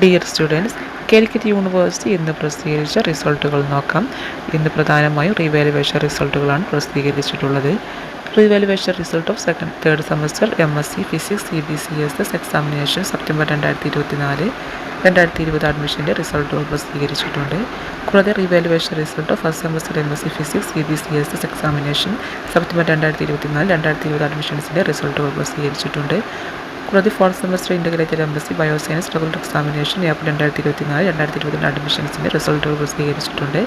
Dear students, Calicut university ഇന്ന് പ്രസിദ്ധീകരിച്ച റിസൾട്ടുകൾ നോക്കാം. ഇന്ന് പ്രധാനമായും റീവാലുവേഷൻ റിസൾട്ടുകളാണ് പ്രസിദ്ധീകരിച്ചിട്ടുള്ളത്. Revaluation result of third semester MSc physics CBCSS examination September 2024-2020 അഡ്മിഷൻ്റെ റിസൾട്ടുകൾ പ്രസിദ്ധീകരിച്ചിട്ടുണ്ട്. കൂടാതെ revaluation result of first semester MSc physics CBCSS examination September 2024-2020 അഡ്മിഷൻസിൻ്റെ റിസൾട്ടുകൾ പ്രസിദ്ധീകരിച്ചിട്ടുണ്ട്. കൂടാതെ fourth semester integrated MSc bioscience regular examination April 2024-2020 അഡ്മിഷൻസിൻ്റെ റിസൾട്ടുകൾ പ്രസിദ്ധീകരിച്ചിട്ടുണ്ട്.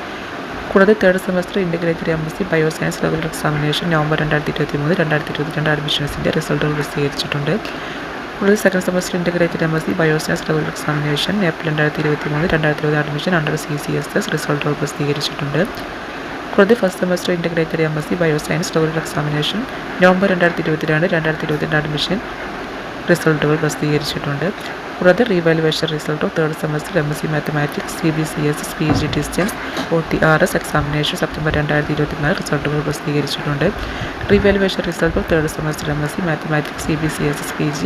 കൂടാതെ third semester integrated MSc bioscience regular examination November 2023-2022 അഡ്മിഷൻസിൻ്റെ റിസൾട്ടുകൾ പ്രസിദ്ധീകരിച്ചിട്ടുണ്ട്. കൂടാതെ second semester integrated MSc bioscience regular examination April 2023-2020 admission under CCSS റിസൾട്ടുകൾ പ്രസിദ്ധീകരിച്ചിട്ടുണ്ട്. കൂടാതെ first semester integrated MSc bioscience regular examination November 2022-2022 admission റിസൾട്ടുകൾ പ്രസിദ്ധീകരിച്ചിട്ടുണ്ട്. കൂടാതെ revaluation result of third semester MSc mathematics CBCSS PG distance OTRS examination September 2024 റിസൾട്ടുകൾ പ്രസിദ്ധീകരിച്ചിട്ടുണ്ട്. Revaluation result of third semester MSc mathematics CBCSS PG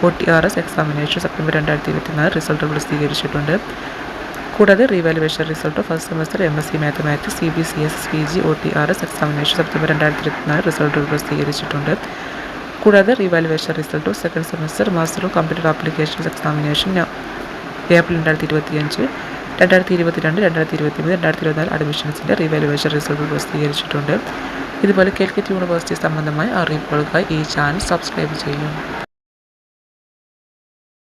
OTRS examination September 2024 റിസൾട്ടുകൾ പ്രസിദ്ധീകരിച്ചിട്ടുണ്ട്. കൂടാതെ revaluation result of first semester MSc mathematics CBCSS PG OTRS examination September 2024 റിസൾട്ടുകൾ പ്രസിദ്ധീകരിച്ചിട്ടുണ്ട്. കൂടാതെ revaluation result of second semester master of computer applications examination April 2025, 2022, 2023, 2024 അഡ്മിഷൻസിൻ്റെ revaluation result പ്രസിദ്ധീകരിച്ചിട്ടുണ്ട്. ഇതുപോലെ Calicut university സംബന്ധമായ അറിയിപ്പുകൾക്കായി ഈ ചാനൽ സബ്സ്ക്രൈബ് ചെയ്യും.